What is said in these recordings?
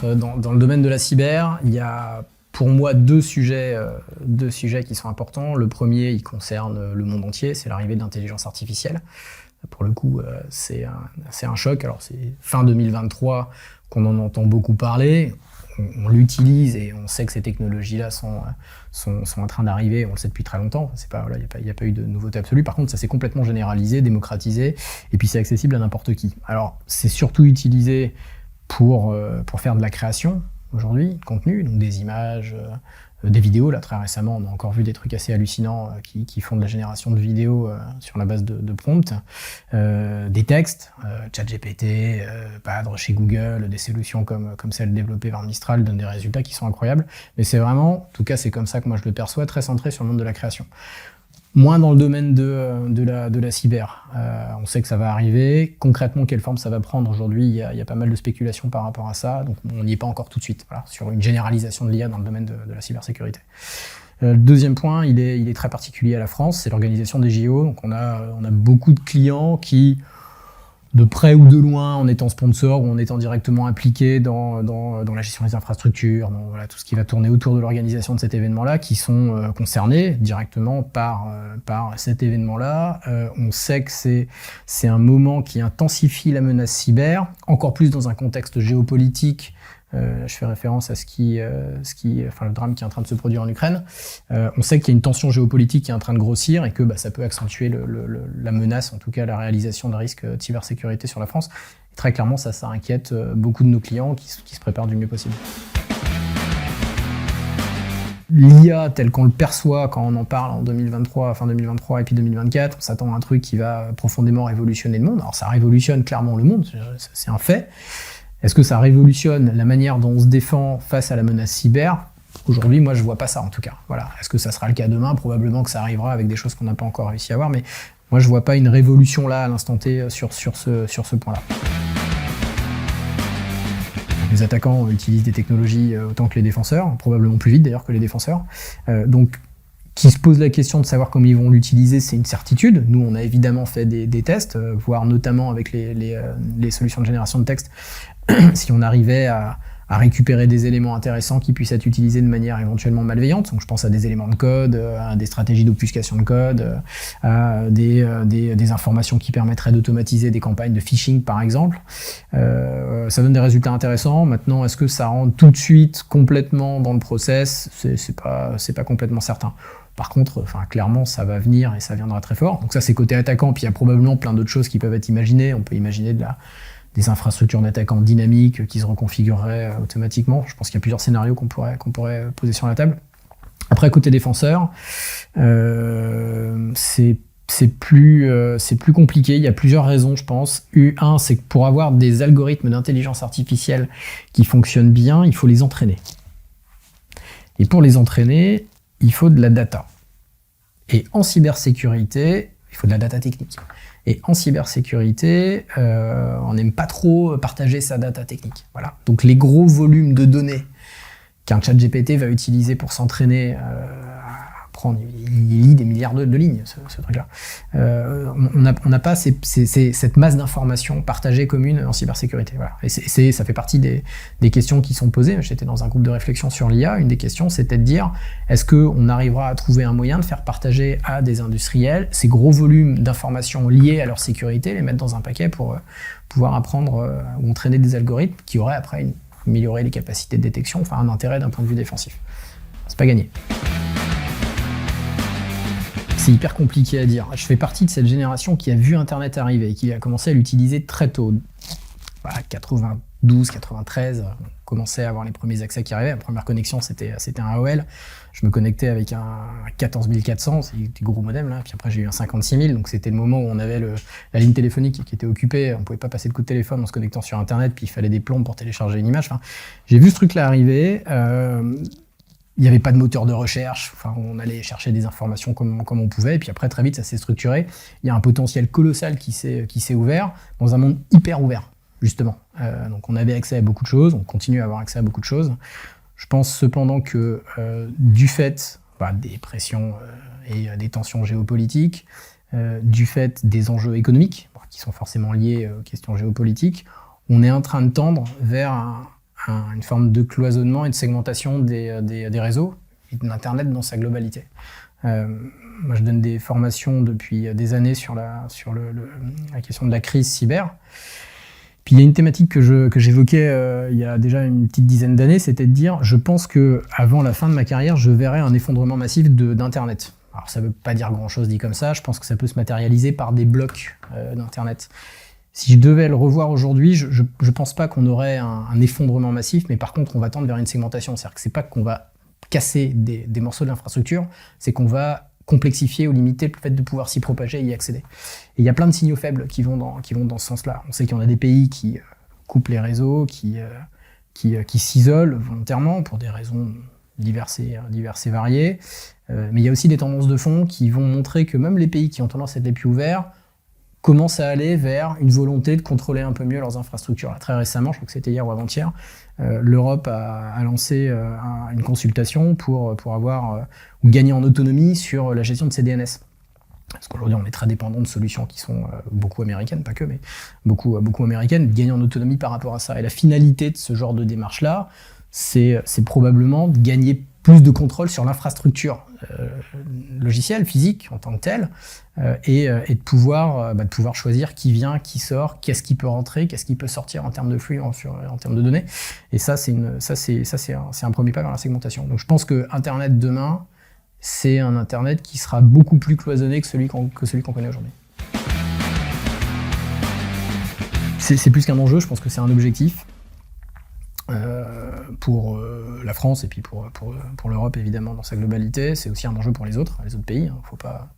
peut-être dans le domaine de la cyber, il y a pour moi deux sujets qui sont importants. Le premier, il concerne le monde entier, c'est l'arrivée de l'intelligence artificielle. Pour le coup, c'est un choc. Alors c'est fin 2023 qu'on en entend beaucoup parler. On l'utilise et on sait que ces technologies-là sont en train d'arriver, on le sait depuis très longtemps, il n'y a pas eu de nouveauté absolue. Par contre, ça s'est complètement généralisé, démocratisé, et puis c'est accessible à n'importe qui. Alors, c'est surtout utilisé pour faire de la création, aujourd'hui, de contenu, donc des images, des vidéos. Là, très récemment, on a encore vu des trucs assez hallucinants qui font de la génération de vidéos sur la base de prompts, des textes, ChatGPT, Padre chez Google, des solutions comme celles développées par Mistral donnent des résultats qui sont incroyables. Mais c'est vraiment, en tout cas c'est comme ça que moi je le perçois, très centré sur le monde de la création. Moins dans le domaine de la cyber. On sait que ça va arriver. Concrètement, quelle forme ça va prendre aujourd'hui, il y a pas mal de spéculations par rapport à ça, donc on n'y est pas encore tout de suite, voilà, sur une généralisation de l'IA dans le domaine de la cybersécurité. Le deuxième point, il est très particulier à la France, c'est l'organisation des JO. Donc on a beaucoup de clients qui, de près ou de loin, en étant sponsor ou en étant directement impliqués dans la gestion des infrastructures, dans voilà, tout ce qui va tourner autour de l'organisation de cet événement-là, qui sont concernés directement par cet événement-là. On sait que c'est un moment qui intensifie la menace cyber, encore plus dans un contexte géopolitique. Je fais référence à le drame qui est en train de se produire en Ukraine. On sait qu'il y a une tension géopolitique qui est en train de grossir et que ça peut accentuer la menace, en tout cas la réalisation de risques de cybersécurité sur la France. Et très clairement, ça inquiète beaucoup de nos clients qui se préparent du mieux possible. L'IA, tel qu'on le perçoit quand on en parle en 2023, fin 2023 et puis 2024, on s'attend à un truc qui va profondément révolutionner le monde. Alors ça révolutionne clairement le monde, c'est un fait. Est-ce que ça révolutionne la manière dont on se défend face à la menace cyber ? Aujourd'hui, moi, je vois pas ça, en tout cas. Voilà. Est-ce que ça sera le cas demain ? Probablement que ça arrivera avec des choses qu'on n'a pas encore réussi à voir, mais moi, je vois pas une révolution là, à l'instant T, sur ce point-là. Les attaquants utilisent des technologies autant que les défenseurs, probablement plus vite d'ailleurs que les défenseurs. Donc, qui se pose la question de savoir comment ils vont l'utiliser, c'est une certitude. Nous, on a évidemment fait des tests, voire notamment avec les solutions de génération de texte, si on arrivait à récupérer des éléments intéressants qui puissent être utilisés de manière éventuellement malveillante. Donc je pense à des éléments de code, à des stratégies d'obfuscation de code, à des informations qui permettraient d'automatiser des campagnes de phishing par exemple. Ça donne des résultats intéressants. Maintenant, est-ce que ça rentre tout de suite complètement dans le process ? C'est pas complètement certain. Par contre, clairement, ça va venir et ça viendra très fort. Donc ça, c'est côté attaquant. Puis il y a probablement plein d'autres choses qui peuvent être imaginées. On peut imaginer des infrastructures d'attaquants dynamiques qui se reconfigureraient automatiquement. Je pense qu'il y a plusieurs scénarios qu'on pourrait poser sur la table. Après, côté défenseur, c'est plus compliqué. Il y a plusieurs raisons, je pense. Un, c'est que pour avoir des algorithmes d'intelligence artificielle qui fonctionnent bien, il faut les entraîner. Et pour les entraîner, il faut de la data. Et en cybersécurité, il faut de la data technique. Et en cybersécurité, on n'aime pas trop partager sa data technique. Voilà. Donc les gros volumes de données qu'un ChatGPT va utiliser pour s'entraîner à prendre, il lit des milliards de lignes, ce truc-là. On n'a pas cette masse d'informations partagées communes en cybersécurité. Voilà. Et ça fait partie des questions qui sont posées. J'étais dans un groupe de réflexion sur l'IA. Une des questions, c'était de dire, est-ce qu'on arrivera à trouver un moyen de faire partager à des industriels ces gros volumes d'informations liées à leur sécurité, les mettre dans un paquet pour pouvoir apprendre ou entraîner des algorithmes qui auraient après amélioré les capacités de détection, enfin un intérêt d'un point de vue défensif. C'est pas gagné. C'est hyper compliqué à dire. Je fais partie de cette génération qui a vu Internet arriver et qui a commencé à l'utiliser très tôt. Voilà, 92, 93, on commençait à avoir les premiers accès qui arrivaient. La première connexion, c'était un AOL. Je me connectais avec un 14400, c'est des gros modems là. Puis après, j'ai eu un 56000, donc c'était le moment où on avait la ligne téléphonique qui était occupée. On pouvait pas passer de coup de téléphone en se connectant sur Internet, puis il fallait des plombs pour télécharger une image. Enfin, j'ai vu ce truc-là arriver. Il n'y avait pas de moteur de recherche, on allait chercher des informations comme on pouvait, et puis après, très vite, ça s'est structuré. Il y a un potentiel colossal qui s'est ouvert dans un monde hyper ouvert, justement. Donc on avait accès à beaucoup de choses, on continue à avoir accès à beaucoup de choses. Je pense cependant que du fait des pressions et des tensions géopolitiques, du fait des enjeux économiques, qui sont forcément liés aux questions géopolitiques, on est en train de tendre vers une forme de cloisonnement et de segmentation des réseaux et de l'Internet dans sa globalité. Moi, je donne des formations depuis des années sur la question de la crise cyber. Puis il y a une thématique que j'évoquais il y a déjà une petite dizaine d'années, c'était de dire, je pense qu'avant la fin de ma carrière, je verrai un effondrement massif d'Internet. Alors ça ne veut pas dire grand-chose dit comme ça, je pense que ça peut se matérialiser par des blocs d'Internet. Si je devais le revoir aujourd'hui, je ne pense pas qu'on aurait un effondrement massif, mais par contre on va tendre vers une segmentation. C'est-à-dire que c'est pas qu'on va casser des morceaux de l'infrastructure, c'est qu'on va complexifier ou limiter le fait de pouvoir s'y propager et y accéder. Et il y a plein de signaux faibles qui vont dans ce sens-là. On sait qu'il y en a des pays qui coupent les réseaux, qui s'isolent volontairement pour des raisons diverses et variées. Mais il y a aussi des tendances de fond qui vont montrer que même les pays qui ont tendance à être les plus ouverts commencent à aller vers une volonté de contrôler un peu mieux leurs infrastructures. Là, très récemment, je crois que c'était hier ou avant-hier, l'Europe a lancé une consultation pour avoir ou gagner en autonomie sur la gestion de ses DNS. Parce qu'aujourd'hui, on est très dépendant de solutions qui sont beaucoup américaines, pas que, mais beaucoup américaines, gagner en autonomie par rapport à ça. Et la finalité de ce genre de démarche-là, c'est probablement de gagner plus de contrôle sur l'infrastructure logicielle, physique en tant que telle, et de pouvoir choisir qui vient, qui sort, qu'est-ce qui peut rentrer, qu'est-ce qui peut sortir en termes de flux, en termes de données. Et ça, c'est un premier pas vers la segmentation. Donc je pense que Internet demain, c'est un Internet qui sera beaucoup plus cloisonné que celui qu'on connaît aujourd'hui. C'est plus qu'un enjeu, je pense que c'est un objectif. Pour la France et puis pour l'Europe évidemment dans sa globalité, c'est aussi un enjeu pour les autres pays. Faut pas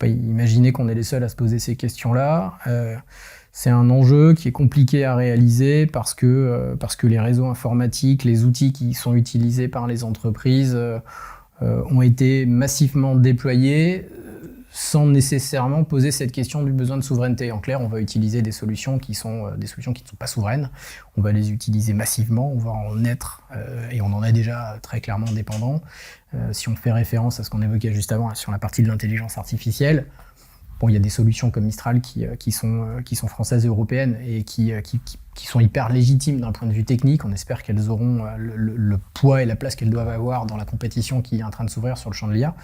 imaginer qu'on est les seuls à se poser ces questions-là. C'est un enjeu qui est compliqué à réaliser parce que les réseaux informatiques, les outils qui sont utilisés par les entreprises ont été massivement déployés sans nécessairement poser cette question du besoin de souveraineté. En clair, on va utiliser des solutions qui sont pas souveraines. On va les utiliser massivement, on va en être, et on en est déjà très clairement dépendant. Si on fait référence à ce qu'on évoquait juste avant sur la partie de l'intelligence artificielle, bon, il y a des solutions comme Mistral qui sont françaises et européennes et qui sont hyper légitimes d'un point de vue technique. On espère qu'elles auront le poids et la place qu'elles doivent avoir dans la compétition qui est en train de s'ouvrir sur le champ de l'IA.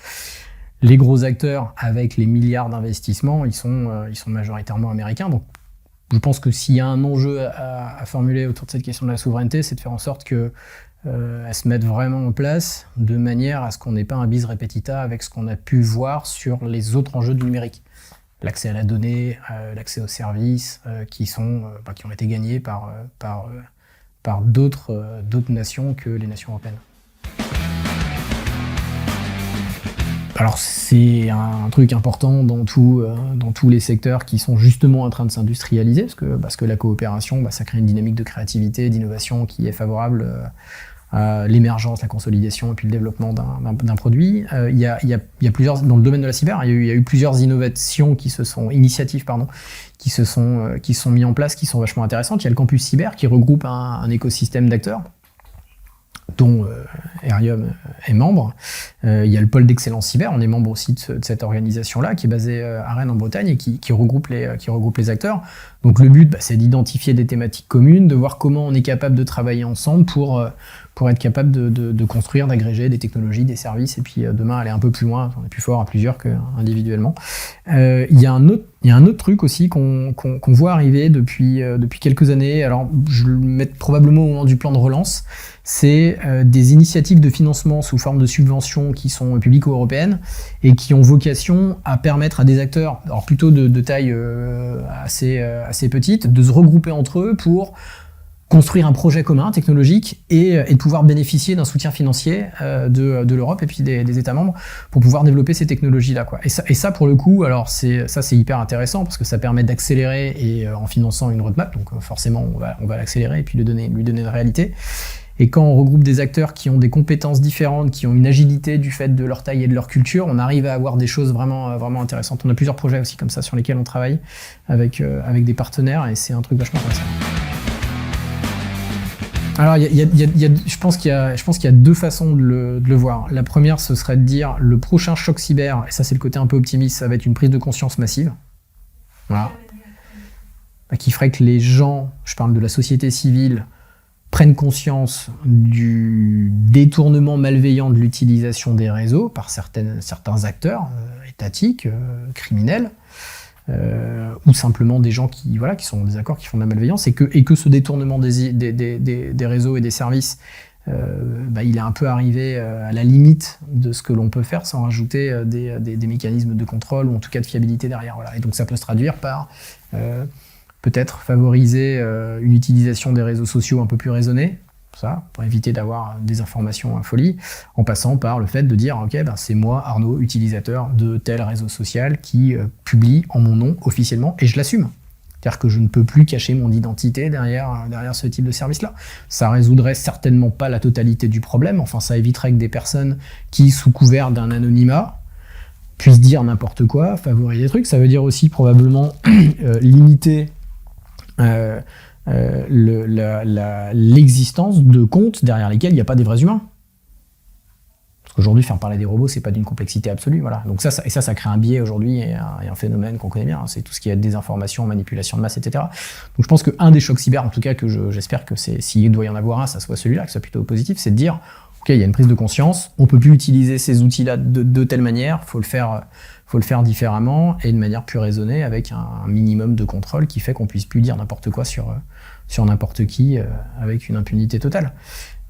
Les gros acteurs, avec les milliards d'investissements, ils sont majoritairement américains. Donc, je pense que s'il y a un enjeu à formuler autour de cette question de la souveraineté, c'est de faire en sorte qu'elle se mette vraiment en place de manière à ce qu'on n'ait pas un bis repetita avec ce qu'on a pu voir sur les autres enjeux du numérique. L'accès à la donnée, l'accès aux services qui ont été gagnés par d'autres nations que les nations européennes. Alors c'est un truc important dans tous les secteurs qui sont justement en train de s'industrialiser, parce que la coopération, ça crée une dynamique de créativité, d'innovation qui est favorable à l'émergence, la consolidation et puis le développement d'un produit. Il y a plusieurs, dans le domaine de la cyber, il y a eu plusieurs initiatives qui se sont mis en place, qui sont vachement intéressantes. Il y a le campus cyber qui regroupe un écosystème d'acteurs, dont Aerium est membre. Il y a le pôle d'excellence cyber, on est membre aussi de cette organisation-là, qui est basée à Rennes en Bretagne et qui regroupe les acteurs. Donc le but, c'est d'identifier des thématiques communes, de voir comment on est capable de travailler ensemble pour être capable de construire, d'agréger des technologies, des services, et puis demain aller un peu plus loin, on est plus fort à plusieurs qu'individuellement. Il y a un autre truc aussi qu'on voit arriver depuis quelques années, alors je le mets probablement au moment du plan de relance, c'est des initiatives de financement sous forme de subventions qui sont publico-européennes et qui ont vocation à permettre à des acteurs, alors plutôt de taille assez petite, de se regrouper entre eux pour construire un projet commun technologique et de pouvoir bénéficier d'un soutien financier de l'Europe et puis des États membres pour pouvoir développer ces technologies-là, quoi. Et ça pour le coup, alors c'est hyper intéressant parce que ça permet d'accélérer et en finançant une roadmap, donc forcément on va l'accélérer et puis lui donner une réalité. Et quand on regroupe des acteurs qui ont des compétences différentes, qui ont une agilité du fait de leur taille et de leur culture, on arrive à avoir des choses vraiment intéressantes. On a plusieurs projets aussi comme ça sur lesquels on travaille avec des partenaires et c'est un truc vachement intéressant. Alors, je pense qu'il y a deux façons de le voir. La première, ce serait de dire le prochain choc cyber, et ça c'est le côté un peu optimiste, ça va être une prise de conscience massive. Voilà. Qui ferait que les gens, je parle de la société civile, prennent conscience du détournement malveillant de l'utilisation des réseaux par certains acteurs étatiques, criminels, ou simplement des gens qui sont en désaccord, qui font de la malveillance, et que ce détournement des réseaux et des services, il est un peu arrivé à la limite de ce que l'on peut faire sans rajouter des mécanismes de contrôle ou en tout cas de fiabilité derrière. Voilà. Et donc ça peut se traduire par peut-être favoriser une utilisation des réseaux sociaux un peu plus raisonnée, pour éviter d'avoir des informations à folie, en passant par le fait de dire ok, c'est moi, Arnaud, utilisateur de tel réseau social qui publie en mon nom officiellement et je l'assume. C'est-à-dire que je ne peux plus cacher mon identité derrière ce type de service-là. Ça résoudrait certainement pas la totalité du problème, enfin ça éviterait que des personnes qui, sous couvert d'un anonymat, puissent dire n'importe quoi, favoriser des trucs. Ça veut dire aussi probablement limiter l'existence de comptes derrière lesquels il n'y a pas des vrais humains. Parce qu'aujourd'hui, faire parler des robots, c'est pas d'une complexité absolue. Voilà. Donc ça crée un biais aujourd'hui et un phénomène qu'on connaît bien. C'est tout ce qui est désinformation, manipulation de masse, etc. Donc je pense qu'un des chocs cyber, en tout cas, j'espère que s'il doit y en avoir un, ça soit celui-là, que ce soit plutôt positif, c'est de dire ok, il y a une prise de conscience, on peut plus utiliser ces outils-là de telle manière, faut le faire différemment et de manière plus raisonnée avec un minimum de contrôle qui fait qu'on puisse plus dire n'importe quoi sur n'importe qui avec une impunité totale.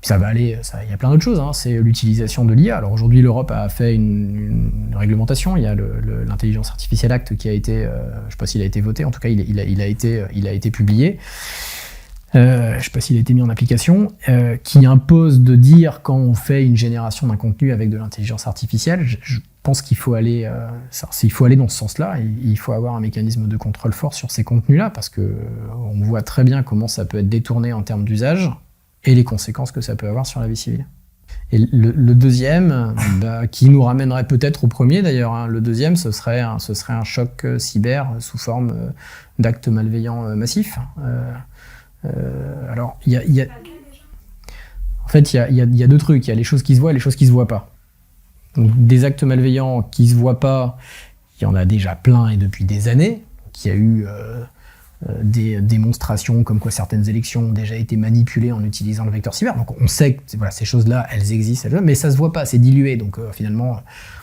Puis ça va aller, il y a plein d'autres choses, c'est l'utilisation de l'IA. Alors aujourd'hui, l'Europe a fait une réglementation, il y a l'Intelligence Artificielle Act qui a été, je ne sais pas s'il a été voté, en tout cas il a été publié. Je ne sais pas s'il a été mis en application, qui impose de dire quand on fait une génération d'un contenu avec de l'intelligence artificielle. Je pense qu'il faut aller, il faut aller dans ce sens-là. Il faut avoir un mécanisme de contrôle fort sur ces contenus-là, parce que on voit très bien comment ça peut être détourné en termes d'usage et les conséquences que ça peut avoir sur la vie civile. Et le deuxième, qui nous ramènerait peut-être au premier d'ailleurs, le deuxième, ce serait un choc cyber sous forme d'actes malveillants massifs. Alors, il y a deux trucs. Il y a les choses qui se voient et les choses qui se voient pas. Donc, des actes malveillants qui se voient pas, il y en a déjà plein et depuis des années. Il y a eu des démonstrations comme quoi certaines élections ont déjà été manipulées en utilisant le vecteur cyber. Donc, on sait que ces choses-là, elles existent, mais ça se voit pas, c'est dilué. Donc, finalement,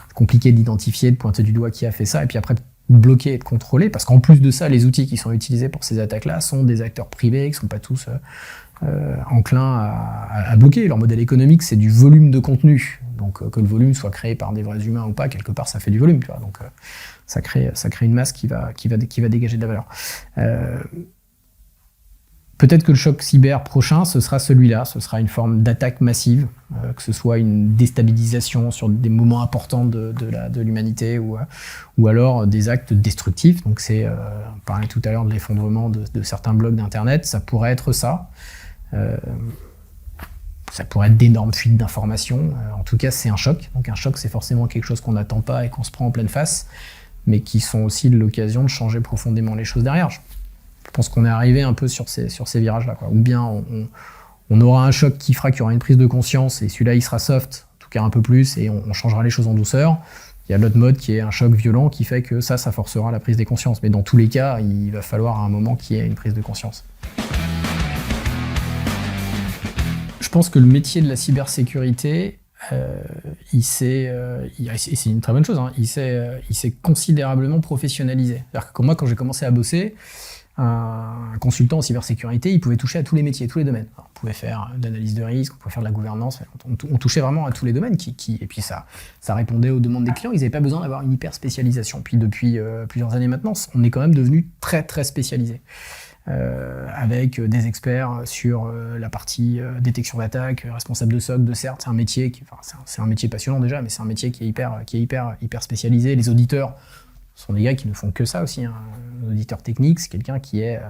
c'est compliqué d'identifier, de pointer du doigt qui a fait ça. Et puis après, de bloquer et de contrôler, parce qu'en plus de ça, les outils qui sont utilisés pour ces attaques-là sont des acteurs privés qui ne sont pas tous enclins à bloquer. Leur modèle économique, c'est du volume de contenu. Donc que le volume soit créé par des vrais humains ou pas, quelque part, ça fait du volume. Tu vois. Donc ça crée une masse qui va dégager de la valeur. Peut-être que le choc cyber prochain, ce sera celui-là, ce sera une forme d'attaque massive, que ce soit une déstabilisation sur des moments importants de l'humanité ou alors des actes destructifs. Donc on parlait tout à l'heure de l'effondrement de certains blocs d'Internet, ça pourrait être ça. Ça pourrait être d'énormes fuites d'informations. En tout cas, c'est un choc. Donc un choc, c'est forcément quelque chose qu'on n'attend pas et qu'on se prend en pleine face, mais qui sont aussi l'occasion de changer profondément les choses derrière. Je pense qu'on est arrivé un peu sur ces virages-là, quoi. Ou bien on aura un choc qui fera qu'il y aura une prise de conscience et celui-là il sera soft, en tout cas un peu plus, et on changera les choses en douceur. Il y a l'autre mode qui est un choc violent qui fait que ça forcera la prise des consciences. Mais dans tous les cas, il va falloir à un moment qu'il y ait une prise de conscience. Je pense que le métier de la cybersécurité, c'est une très bonne chose, il s'est considérablement professionnalisé. C'est-à-dire que moi, quand j'ai commencé à bosser, un consultant en cybersécurité, il pouvait toucher à tous les métiers, tous les domaines. Alors, on pouvait faire de l'analyse de risque, on pouvait faire de la gouvernance, on touchait vraiment à tous les domaines et puis ça répondait aux demandes des clients, ils n'avaient pas besoin d'avoir une hyper spécialisation. Puis depuis plusieurs années maintenant, on est quand même devenu très très spécialisé. Avec des experts sur la partie détection d'attaque, responsable de SOC, de CERT, c'est un métier c'est un métier passionnant déjà, mais c'est un métier qui est hyper spécialisé. Les auditeurs sont des gars qui ne font que ça aussi. Un auditeur technique, c'est quelqu'un qui a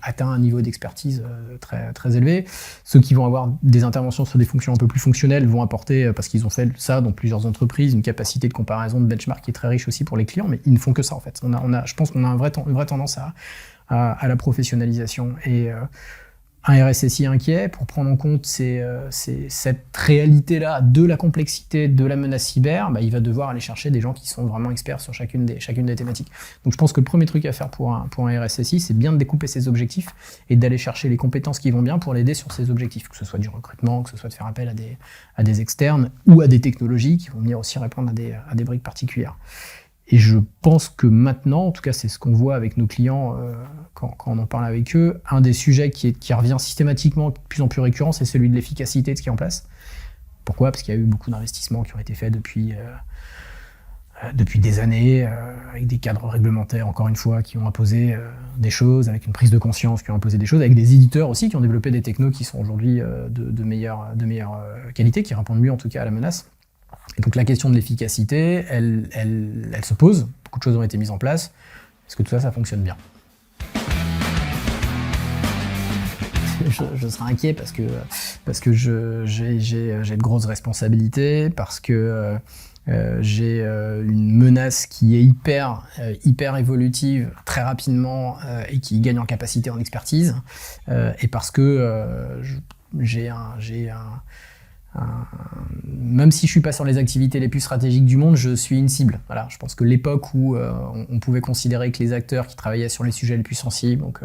atteint un niveau d'expertise très, très élevé. Ceux qui vont avoir des interventions sur des fonctions un peu plus fonctionnelles vont apporter, parce qu'ils ont fait ça dans plusieurs entreprises, une capacité de comparaison, de benchmark qui est très riche aussi pour les clients, mais ils ne font que ça en fait. Je pense qu'on a une vraie tendance à la professionnalisation. Et un RSSI inquiet pour prendre en compte cette réalité-là de la complexité de la menace cyber. Il va devoir aller chercher des gens qui sont vraiment experts sur chacune des thématiques. Donc je pense que le premier truc à faire pour un RSSI, c'est bien de découper ses objectifs et d'aller chercher les compétences qui vont bien pour l'aider sur ses objectifs, que ce soit du recrutement, que ce soit de faire appel à des externes ou à des technologies qui vont venir aussi répondre à des briques particulières. Et je pense que maintenant, en tout cas c'est ce qu'on voit avec nos clients quand on en parle avec eux, un des sujets qui revient systématiquement, de plus en plus récurrent, c'est celui de l'efficacité de ce qui est en place. Pourquoi ? Parce qu'il y a eu beaucoup d'investissements qui ont été faits depuis des années, avec des cadres réglementaires, encore une fois, qui ont imposé des choses, avec une prise de conscience, qui ont imposé des choses, avec des éditeurs aussi qui ont développé des technos qui sont aujourd'hui de meilleure qualité, qui répondent mieux en tout cas à la menace. Et donc la question de l'efficacité, elle se pose, beaucoup de choses ont été mises en place. Est-ce que tout ça, ça fonctionne bien ? Je serais inquiet parce que j'ai de grosses responsabilités, parce que j'ai une menace qui est hyper évolutive très rapidement et qui gagne en capacité, en expertise, et parce que même si je suis pas sur les activités les plus stratégiques du monde, je suis une cible. Voilà, je pense que l'époque où on pouvait considérer que les acteurs qui travaillaient sur les sujets les plus sensibles, donc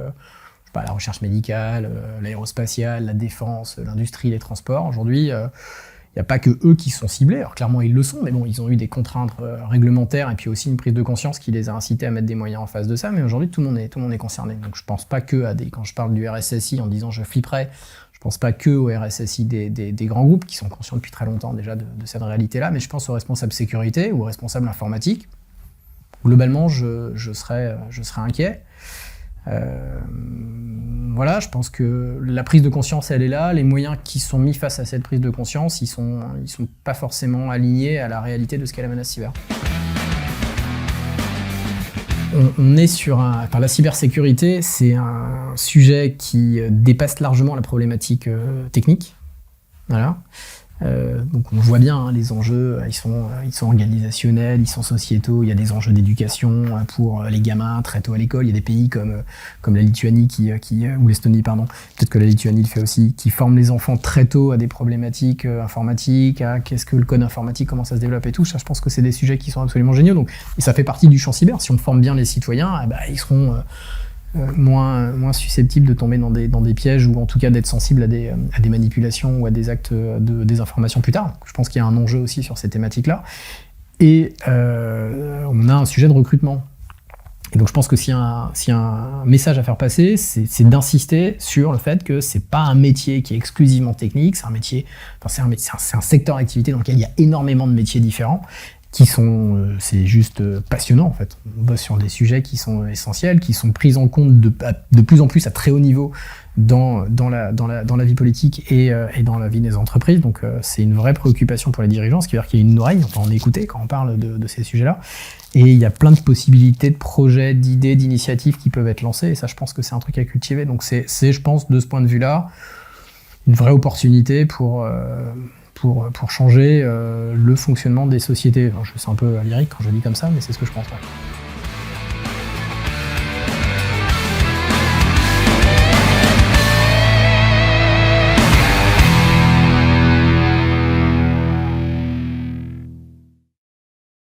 la recherche médicale, l'aérospatiale, la défense, l'industrie, les transports, aujourd'hui, il n'y a pas que eux qui sont ciblés. Alors clairement, ils le sont, mais bon, ils ont eu des contraintes réglementaires et puis aussi une prise de conscience qui les a incités à mettre des moyens en face de ça. Mais aujourd'hui, tout le monde est concerné. Donc je pense pas que quand je parle du RSSI en disant je flipperais, je pense pas que au RSSI des grands groupes qui sont conscients depuis très longtemps déjà de cette réalité-là, mais je pense aux responsables sécurité ou aux responsables informatiques. Globalement, je serais inquiet. Voilà, je pense que la prise de conscience, elle est là. Les moyens qui sont mis face à cette prise de conscience, ils sont pas forcément alignés à la réalité de ce qu'est la menace cyber. On est sur la cybersécurité, c'est un sujet qui dépasse largement la problématique technique. Voilà. Donc on voit bien les enjeux, ils sont organisationnels, ils sont sociétaux, il y a des enjeux d'éducation pour les gamins très tôt à l'école. Il y a des pays comme la Lituanie ou l'Estonie, pardon, peut-être que la Lituanie le fait aussi, qui forment les enfants très tôt à des problématiques informatiques, à qu'est-ce que le code informatique, comment ça se développe et tout. Ça, je pense que c'est des sujets qui sont absolument géniaux. Donc, et ça fait partie du champ cyber. Si on forme bien les citoyens, ils seront moins susceptibles de tomber dans des pièges ou en tout cas d'être sensibles à des manipulations ou à des actes de désinformation plus tard. Donc, je pense qu'il y a un enjeu aussi sur ces thématiques-là. Et on a un sujet de recrutement. Et donc je pense que s'il y a un message à faire passer, c'est d'insister sur le fait que c'est pas un métier qui est exclusivement technique, c'est un secteur d'activité dans lequel il y a énormément de métiers différents, qui sont, c'est juste passionnant en fait. On bosse sur des sujets qui sont essentiels, qui sont pris en compte de plus en plus à très haut niveau dans la vie politique et dans la vie des entreprises. Donc c'est une vraie préoccupation pour les dirigeants, ce qui veut dire qu'il y a une oreille, on peut en écouter quand on parle de ces sujets-là. Et il y a plein de possibilités, de projets, d'idées, d'initiatives qui peuvent être lancées. Et ça, je pense que c'est un truc à cultiver. Donc c'est je pense, de ce point de vue-là, une vraie opportunité pour changer le fonctionnement des sociétés. Enfin, je suis un peu lyrique quand je dis comme ça, mais c'est ce que je pense. Ouais.